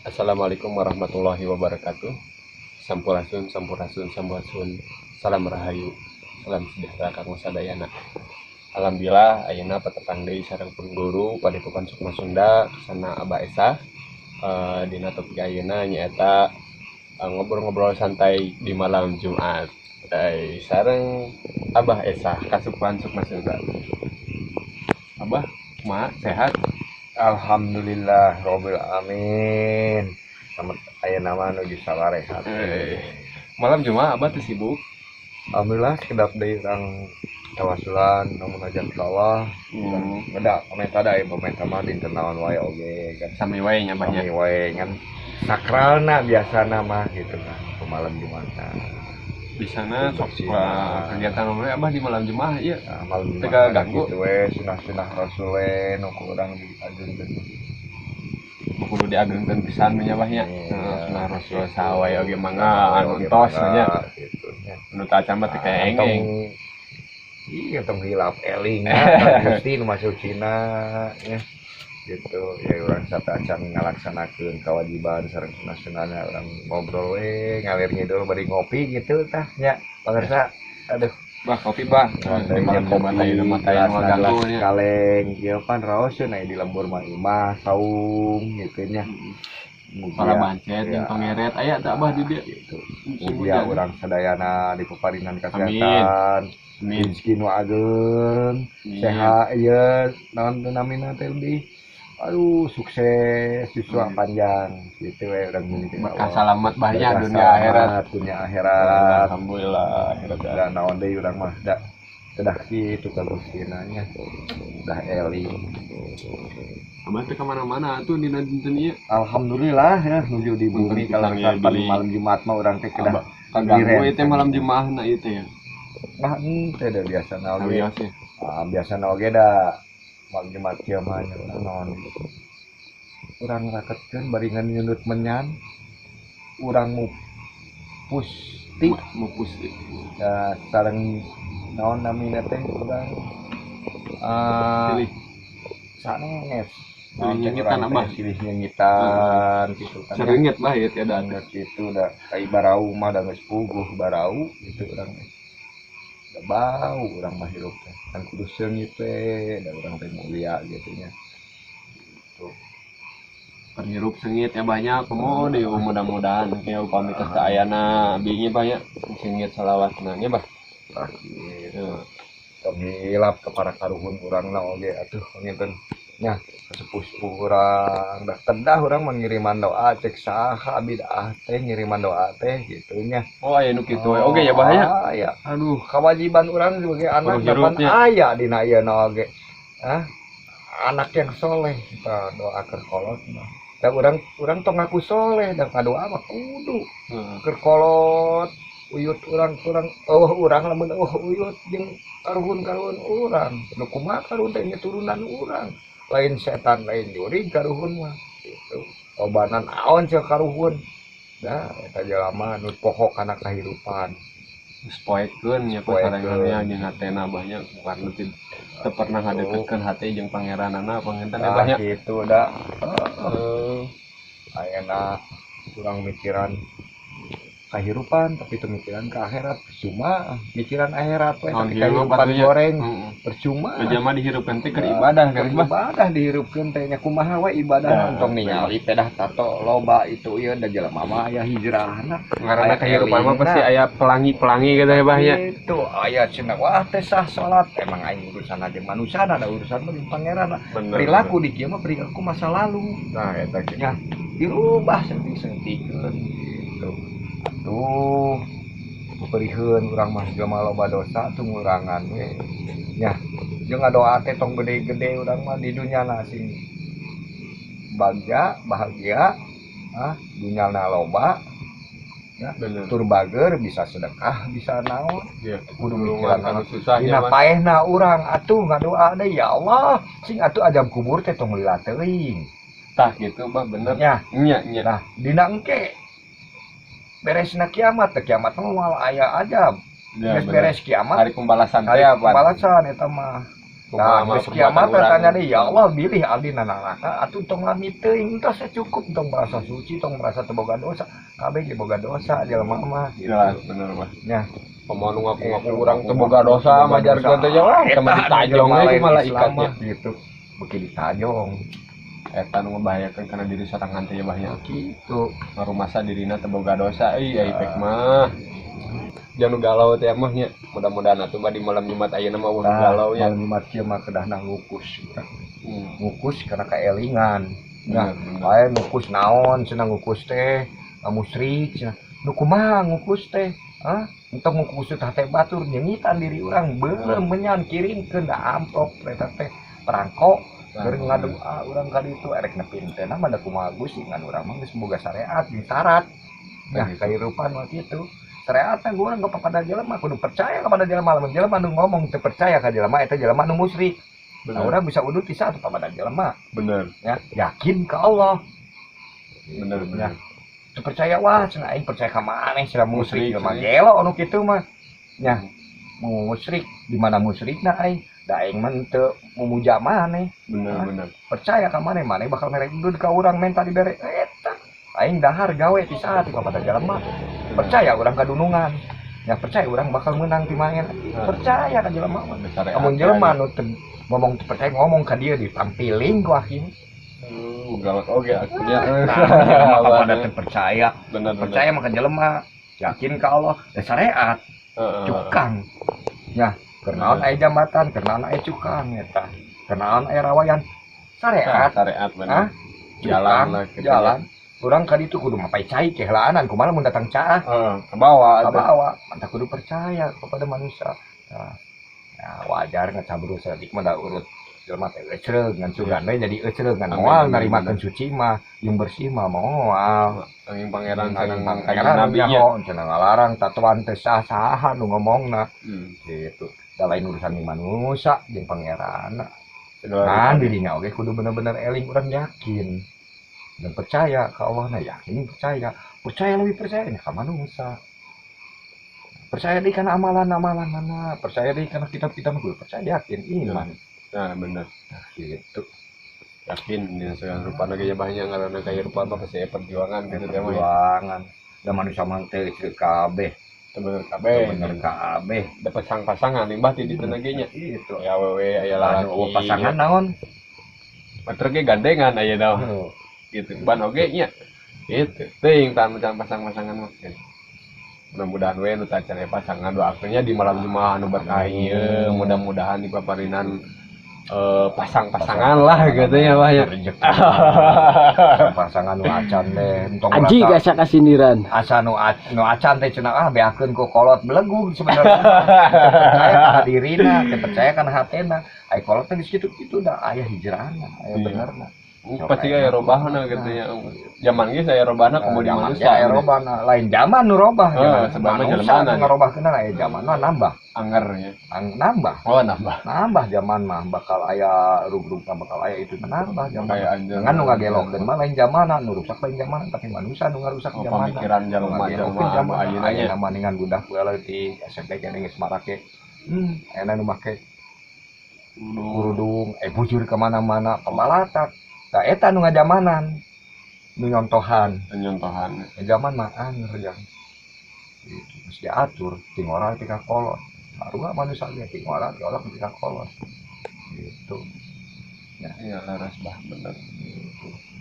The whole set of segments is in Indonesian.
Assalamualaikum warahmatullahi wabarakatuh. Sampurasun, sampurasun, sampurasun. Salam rahayu. Salam sejahtera kanggo sadayana. Alhamdulillah ayeuna patetang deui sareng pun guru Padepokan Sukma Sunda sana Abah Esa. Dina topik ayeuna nyaeta ngobrol-ngobrol santai di malam Jumat. Sareng Abah Esa Kasupan Sukma Sunda. Abah, kumaha sehat? Alhamdulillah Robbil Amin. Selamat aya nama nuju salarehat. Malam Jumat Abah teu sibuk? Alhamdulillah kedap deui urang tawasulan namun ajan ka Allah. Beda pamenta da pamenta mah dinten naon wae oge kan. Sami wae nya Abah nya. Sami wae kan sakralna biasana mah gitu kan malam Jumat. Di sana sok kegiatan umum Abah di malam Jumat ieu. Nah, malam Teu Jumat ganggu gitu we sunah-sunah Rasul we nu urang diajeunkeun. kudu diagengkeun pisan nya Abah nya. Sunah Rasul sawae oge mangga anu Oge entos mangga, nya. gitu nya. Nu teu acan mah teu kae engeng. Iya tong hilap eling Gusti nu masuk Cina ya gitu ya urang sampai acan ngalaksanakeun kewajiban sareng sunah-sunahna urang ngobrol we ngalir ngidul bari ngopi gitu tah nya pangarsa aduh Bah kopi Bah. Di malam Jumat ayeuna mah tayang ngaganggu nya. kaleng ieu pan raoseun aya di lembur mah imah saung gitu nya Para bancet jeung pangeret aya teh Abah di dieu. gitu mugia urang sadayana dipeparinan kesehatan Amin. rezeki nu ageung sehat ieu naon teh namina teh lebih aduh sukses siswa panjang gitu we urang mimpi Berkah salamet Bahnya dunia akhirat. Alhamdulillah akhirat da naon deui urang mah da kedah kitu ka Gustina nya dah eling Abah teh ka mana-mana atuh dina dinten ieu. alhamdulillah ya nuju di bumi kalangsan malam Jumat mah urang teh kedah Kaganggu ieu teh malam Jumaahna ieu teh ya. nah teh da biasana oge Sawios ya. biasana oge da malam Jumat kieu mah urang naon urang raketkeun baringan nyundut menyan urang mupusti Mupus da sareng naon namina teh urang pilih sanes Silih nyengitan, Abah. silih nyengitan gitu kan seringet Bah ieu teh ada. gitu da kai barau mah da geus puguh barau gitu urang da bau urang mah hirup teh kan kudu seungit we da urang teh mulia gitu nya Perhirup sengit ya banyak komo deh mudah-mudahan kayak upami teh ayana abdi Bah ya sengit salawatna nya Bah. gitu tong hilap ke para karuhun urangna oge atuh nginten nya sepuh-sepuh urang da kedah urang mengiriman doa cek saha abdi teh ngiriman doa teh gitu nya Oh aya nu kitu we oge ya Bah ya. ya Aduh kewajiban urang sebagai anak hirup dapan aya dina ayeuna oge anak yang soleh kita doakeun kolot mah da urang tong ngaku soleh da kadoa mah kudu keur kolot uyut urang urang lamun uyut jeung karuhun-karuhun urang nu kumaha karuhun teh turunan urang lain setan lain jurig karuhun mah gitu obanan naon ceu karuhun da eta jelema nu pokok kana kahirupan spoekeun nya pasarengannya jeung hatena banyak karena teu pernah ngadeketkeun hati jeung pangeranana panginten ya Bah ya. Gitu da ayeuna kurang mikiran kehidupan tapi itu mikiran ke akhirat cuma mikiran akhirat we tapi kehidupan goreng percuma aja mah dihirupkeun teh keur ibadah kan Bah. Ibadah dihirupkeun teh nya kumaha we ibadah ontong ningali pedah tato loba itu ieu da jelema mah aya hijrahna Karena kehidupan mah pasti aya pelangi-pelangi gitu ya Bah ya. Itu aya cenah wah teh sah salat emang aing urusan aja manusia ada urusan jeung pangeran perilaku di kieu mah perilaku masa lalu nah eta nya dirubah seutik-seutikeun gitu tuh beriheun urang mah jelema loba dosa tuh ngurangan we nya jeung ngadoa teh tong gede-gede urang mah di dunyana sing bahagia dunyana loba ya tur bager bisa sedekah bisa naon ya kudu mikiran anu susah dina paehna urang atuh ngadoa deui ya Allah sing atuh ajab kubur teh tong lila teuing tah gitu Bah bener nya nya nah dina engke beresna kiamat teh kiamat mah moal aya ajab ya, beres kiamat hari pembalasan teh hari pembalasan eta mah Nah, geus kiamat tanya deh, ya Allah bilih abdi nanaraka atuh tong lami teuing tos cukup tong merasa suci tong merasa teu boga dosa. Kabeh ge boga dosa jelema mah. Jelas bener mah. Nya, Pemohon ngaku-ngaku urang teu boga dosa majar teh wah sama ditajong we malah ikatnya gitu. Beuki ditajong. Eta nu membahayakeun kana diri sorangan teh ya bahnya. Gitu. Ngarumasa dirina teu boga dosa euy ipek mah. Jangan galau teh mah nya. Mudah-mudahan atuh mah di malam Jumat ayeuna mah ulah galau nya. Malam Jumat kieu mah kedahna ngukus. Ngukus karena kaelingan. Nah, bae ngukus naon cenah ngukus teh musyrik cenah. Nu kumaha ngukus teh? Hah? Entong ngukus teh teh batur nyengitan diri urang beulem menyan kirimkeun da amplop eta teh perangko keur ngadoa urang ka ditu erek nepin teh mah da kumaha Gusti ngan urang mah geus boga syariat jeung syarat. Nah, kahirupan mah kitu. Ternyata gue orang gak pada jelema kudu percaya kepada jelema lamun jelema nu ngomong teu percaya ka jelema eta jelema nu musyrik. Nah, urang bisa udut bisa atuh kepada jelema. Bener. Ya, yakin ke Allah. Bener bener. Teu percaya wah cenah aing percaya ka maneh cenah musyrik mah gelo anu kitu mah. Nya, musyrik di mana musyrikna aing? Da aing mah teu memuja maneh. Bener bener. Percaya ka maneh maneh bakal merek udut ka urang menta dibere eta. Aing dahar gawe ti saat kepada jelema. Percaya orang kadunungan ya percaya orang bakal menang ti maneh percaya ka jelema mah amun jelema nu ngomong percaya ngomong ka dieu ditampilin ku hakim galak oge akunya pada percaya bener percaya mah ka jelema yakin ka Allah da syariat cukang ya kenaon aya jambatan kenaon aya cukang eta kenaon aya rawayan syariat bener jalan urang ka ditu kudu mapai cai kehelaanan kumaha mun datang caah ke bawah mantap kudu percaya kepada manusia. Nah, ya wajar ngacaburu saeutik mah da urut jelema teh eucereug ngan sugan we jadi eucereug ngan moal narimakeun suci mah jeung bersih mah moal angin pangeran sareng nabi nya cenah ngalarang tatuan teh sah-saha nu ngomongna gitu da lain urusan manusia jeung pangeranna nah dirinya oge kudu bener-bener eling urang yakin dan percaya ke Allah nah yakin percaya lebih percaya ka manusia percaya di kana amalan-amalan mana percaya di kana kitab-kitab kudu percaya yakin iman nah bener nah gitu yakin di segala rupa ge banyak ngaranna kaya rupa apa pasti perjuangan gitu teh mah perjuangan da manusia mah teh kabeh bener kabeh da pasang-pasangan limbah ti diteu ge nya itu ya wewe aya lalaki pasangan naon mater ge gandengan aya naon gitu ban oge nya gitu teuing tan macam pasang-pasangan mah mudah-mudahan we nu tacare pasangan doakeunnya di malam Jumat anu berkah ieu mudah-mudahan di paparinan pasang-pasangan lah gitu ya Bah ya pasangan nu acan teh entong aji gasa kasindiran asa nu acan teh cenah beakeun ku kolot belegug sebenarnya percaya ka dirina percaya kana hatena ai kolot teh di situ da aya hijrahna aya benerna pasti aya robahna gitu ya zaman ge saya robahna kemudian manusia aya robahna lain zaman nu robah sebabna jelema ngarobahkeun aya zamanna nambah anger nya nambah zaman mah bakal aya rugrugna bakal aya itu nambah zaman dengan nu ngagelokeun mah lain zamanna nu rusak lain zamanna tapi manusia nu ngarusak zamanna pemikiran jelema ayeuna mah ningan budak bae ti SMP kene geus marake enak nu make kerudung bujur kemana-mana pembalatak tak eta nu ngajamanan nu nyontohan zaman mah anger yang mesti diatur tinggal tika kolot baru manusia ge tinggal tika kolot gitu ya laras bah bener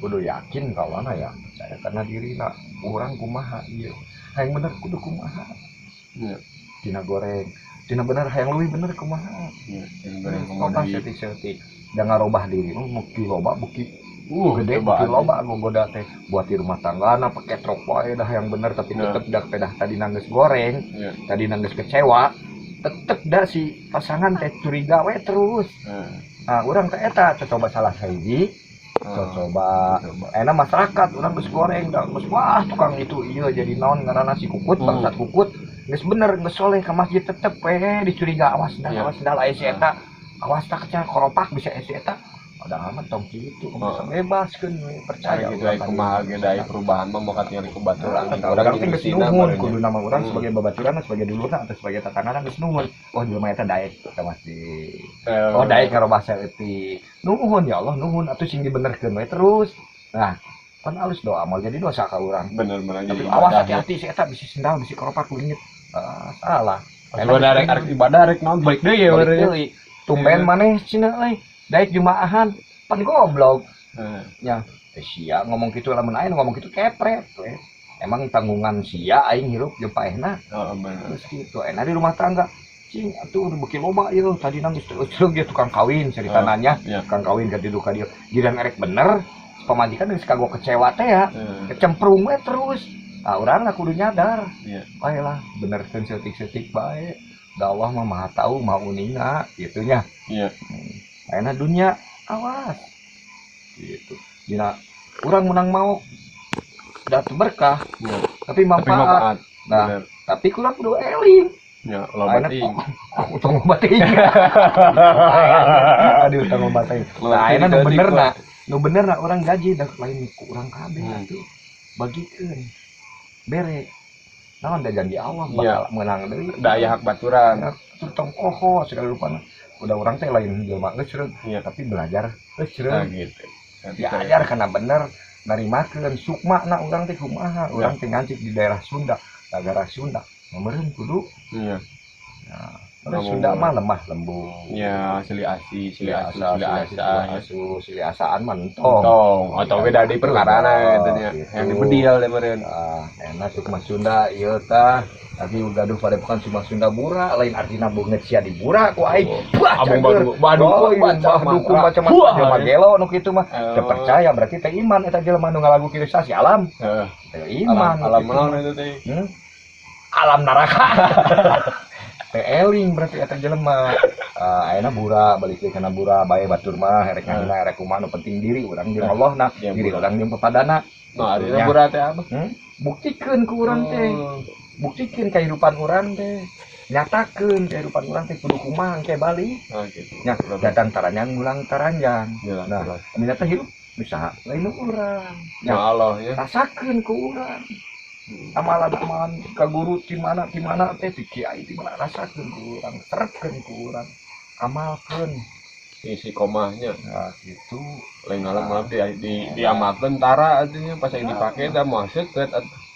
kudu yakin kawana ya percaya karena dirina urang kumaha ieu hayang bener kudu kumaha tina goreng tina bener hayang leuwih bener kumaha goreng kumaha setik jangan robah diri muki loba buki gede buki loba goda teh buat di rumah tanggana pakai trok wae dah yang bener tapi tetep dak pedah tadi nanggeus goreng tadi nanggeus kecewa tetep dah si pasangan teh curiga we terus nah urang teh eta coba salah hiji coba enak masyarakat urang geus goreng dah geus wah tukang itu iya jadi naon ngaranna si kukut bangsat kukut geus bener geus soleh ka masjid tetep we dicuriga awas dah aya si eta awas tak cenah koropak bisa si eta ada amat tong gitu bisa bebas kan percaya gitu ai kumaha ge da perubahan mah moka tinggal ku baturan kadang geus nuhun kudu nama urang sebagai babaturan sebagai dulurna atau sebagai tetangga geus nuhun oh jelema eta daek kita masih oh daek karo basa eutik nuhun ya Allah nuhun atuh sing dibenerkeun we terus nah kan alus doa mau jadi dosa ka urang bener tapi awas hati-hati si eta bisi sendal bisi keropak kunyit salah arek ibadah arek naon baik deui ya deui tumben maneh cenah euy daek jumaahan pan goblok nya sia ngomong gitu lamun aing ngomong gitu kepret we emang tanggungan sia aing hirup jeung paehna terus kitu enak di rumah tangga cing atuh udah beki loba ieu tadi nang geus dia tukang kawin cerita nanya tukang kawin ka didu ka dieu giran erek bener pamajikan geus kagok kecewa teh ya kecemprung we terus urang kudu nyadar bae lah benerkeun seutik-seutik bae da Allah mah Maha tahu Maha uninga gitu nya ayeuna dunya awas gitu dina urang menang mau datu berkah tapi manfaat nah tapi kurang kudu eling ya loba ting utang loba ting aduh utang loba ting nah ayeuna nu benerna urang gaji da lain ku urang kabeh atuh bagikeun bere naon da janji Allah bakal menang deui da aya hak baturan tutong koho segala rupana udah orang teh lain jelema geus tapi belajar geus gitu diajar kana bener narimakeun sukmana urang teh kumaha urang teh ngancik di daerah Sunda negara Sunda meureun kudu Sunda mah lemah lembut ya sili asaan mentong atau beda di perkarana gitu nya yang dibedial meureun enak sukma Sunda ieu tah tapi gaduh pada bukan cuma Sunda Bura lain artinya beungeut sia di Bura ku aing abang badukun macam-macam jelema gelo nu kitu mah teu percaya berarti teh iman eta jelema nu ngalagu kieu sasi alam iman alam naon itu teh alam neraka teh eling berarti eta jelema ayeuna Bura balik deui kana Bura bae batur mah erek ngahina erek kumaha nu penting diri urang jeung Allah nah diri urang jeung pepadana nah artinya Bura teh apa buktikeun ku urang teh buktikeun kehidupan urang teh nyatakeun kehidupan urang teh kudu kumaha engke balik gitu nya datang taranjang ngulang taranjang nah amina teh hirup bisa lain urang ya Allah ya rasakeun ku urang amalan-amalan ka guru di mana teh di kiai di mana rasakeun ku urang terapkeun ku urang amalkeun isi komahnya nah gitu lain malam diamalkeun tara artinya pas yang dipake da moal seukeut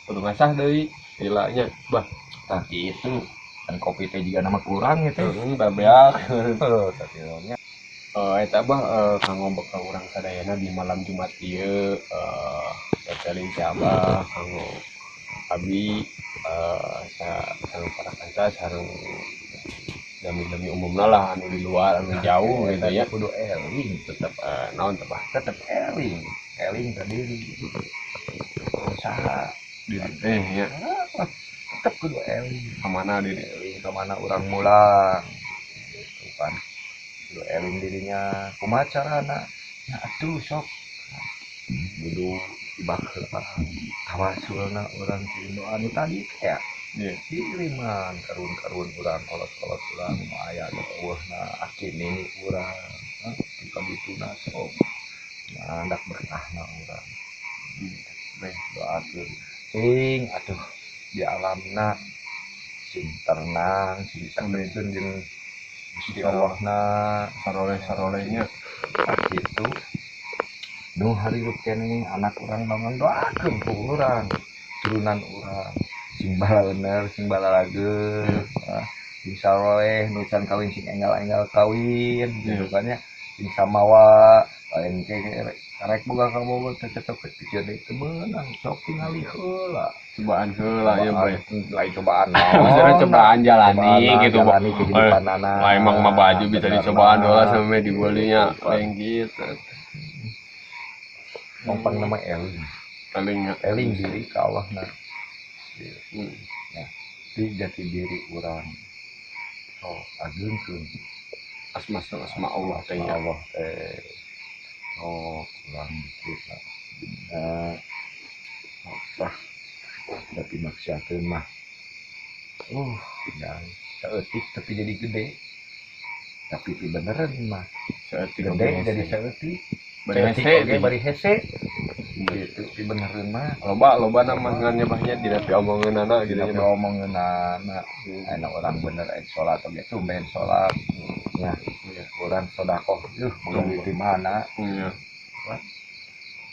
kudu ngasah deui hilanya bah tadi itu dan kopi teh juga nama kurang itu babeak tadinya eta bah kanggo bekal urang sadayana di malam Jumat ieu teteling siapa kanggo abi sareng para kanca sareng dami umumna lah anu di luar anu jauh gitu ya kudu eling tetep naon teh bah tetep eling ka diri usaha diri ya tetep kudu eling kamana diri eling kamana urang mulang gitu kan kudu eling dirinya kumaha carana ya atuh sok kudu dibakar tawasulna urang kieu anu tadi ya kiriman karun urang kolot-kolot urang aya eueuhna akin ini urang kita dituna sok ngandak berkahna urang doakeun sing atuh di alamna sing tenang sing sakeun jeung Gusti Allahna saroleh-sarolehnya kitu nu harirup keneh anak urang bangun doakeun ku urang turunan urang sing balaeuneur sing balalageus sing saroleh nu can kawin sing enggal-enggal kawin gitu kan ya sing samawa lain karek boga kamu teh cocok kecil itu menang sok tingali heula cobaan heula ya bae lain cobaan maksudnya cobaan jalani gitu jalani kehidupan anak emang mah baju bisa dicobaan heula sampai dibelinya lain gitu numpang nama eling diri ka Allah nah di jati diri urang agungkeun asma Allah teh Allah urang kita tapi maksiateun mah dan saeutik tapi jadi gede tapi ti beneran mah Seetik gede jadi seeutik bari seeutik hese oge bari hese gitu ti beneran mah loba nama ngannya bahnya dina pi omongeunana gitu kita nya mah. ngomongin anak enak orang bener sholat oge tumben sholat ya orang sodakoh bukan di mana Iya.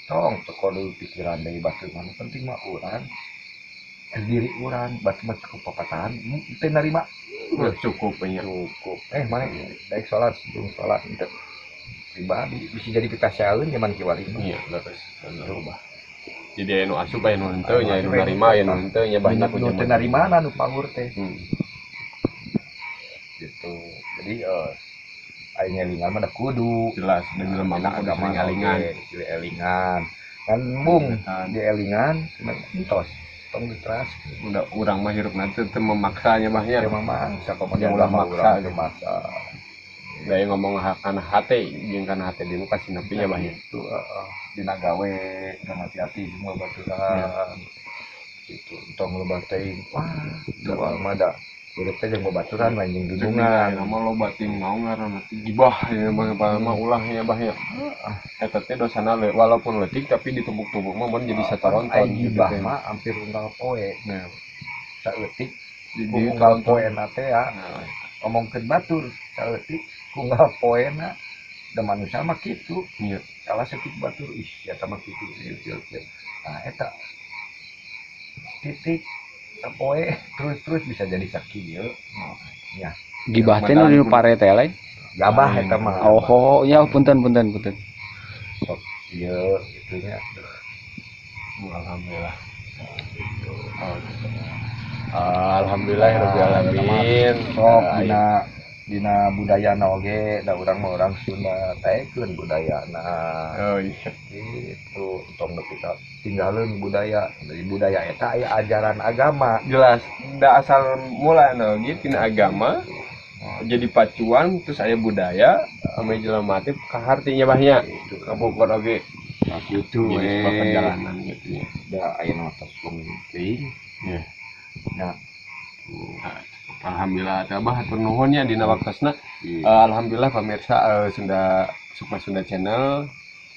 tong teko deui pikiran dari batu mana penting mah orang diri orang batu mah cukup papatahan teu narima Cukup banyak. cukup mana daek sholat sebelum sholat itu pribadi bisa jadi kita syaeun zaman kiwari Iya, leres. Berubah. Jadi anu asup aya nu henteu nya anu narima aya nu henteu nya banyak nu teu narimana nu pangur teh Hmm. gitu jadi aing elingan mah da kudu Jelas dan jelema mah agama ngalingan. elingan kan bung di elingan entos tong diteras Udah urang mah hirup nanti teu memaksanya bahnya. ya mama sakomo Yang ulah maksa gitu. maksa Gaya ngomong kana hate jeung kana hate di muka sinapinya bahnya. itu dina gawe dan hati-hati semua baturan gitu tong loba teuing wah doa mah da urip teh jeung babaturan lain jeung dudungan Nama lo batin mau ngaranna gibah ya mah ulahnya bahnya. Eta teh dosana walaupun leutik tapi ditumpuk-tumpuk mah mun jadi sataronton ai gitu gibah teh. mah hampir unggal poe Nah, saeutik di unggal poena teh ya Nah, ngomongkeun batur saeutik unggal poena da manusia mah kitu iya. kalah sakit batur eta mah kitu nah eta titik sapoe terus bisa jadi sakieu ya Gibah teh nu di pare teh lain. gabah eta mah Oh, ya punten. sok ieu itunya Alhamdulillah. Alhamdulillahirabbil alamin. sok dina budayana oge da urang mah urang Sunda taekeun budayana Oh iya. itu tong kita tinggalin budaya dari budaya eta aya ajaran agama Jelas. Da asal mulana oge tina agama jadi pacuan terus aya budaya ame jelema teh kahartinya bahnya itu kabogor oge gitu jadi sebuah perjalanan gitu ya. da aya nu tos penting Iya. ya Alhamdulillah tabah hatur nuhunnya dina waktosna. Alhamdulillah pemirsa Sukma Sunda Channel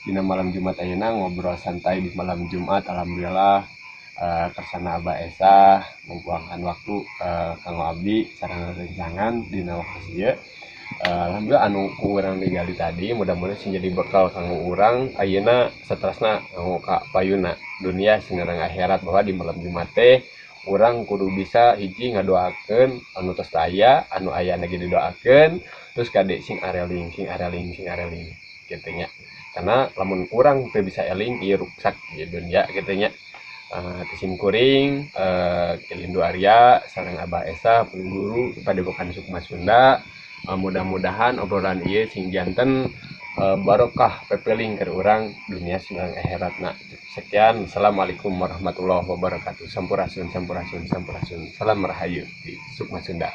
dina malam Jumat ayeuna ngobrol santai di malam Jumat. Alhamdulillah kersana Abah Esa membuangkan waktu kanggo abdi sareng rencangan dina waktu ieu. Alhamdulillah anu ku urang digali tadi mudah-mudahan sing jadi bekal kanggo urang ayeuna saterusna kanggo ka payuna dunia sinareng akhirat bahwa di malam Jumat teh urang kudu bisa hiji ngadoakeun anu tos aya anu aya lagi didoakeun terus kade sing areling kitu nya karena lamun urang teu bisa eling ieu ruksak di dunia kitu nya tisim kuring Kilindu Arya sareng Abah Esa pengguru Padepokan Sukma Sunda mudah-mudahan obrolan ieu sing janten barokah pepeling ke urang dunia sinareng akhiratna. Sekian, assalamualaikum warahmatullahi wabarakatuh. Sampurasun. Salam rahayu di Sukma Sunda.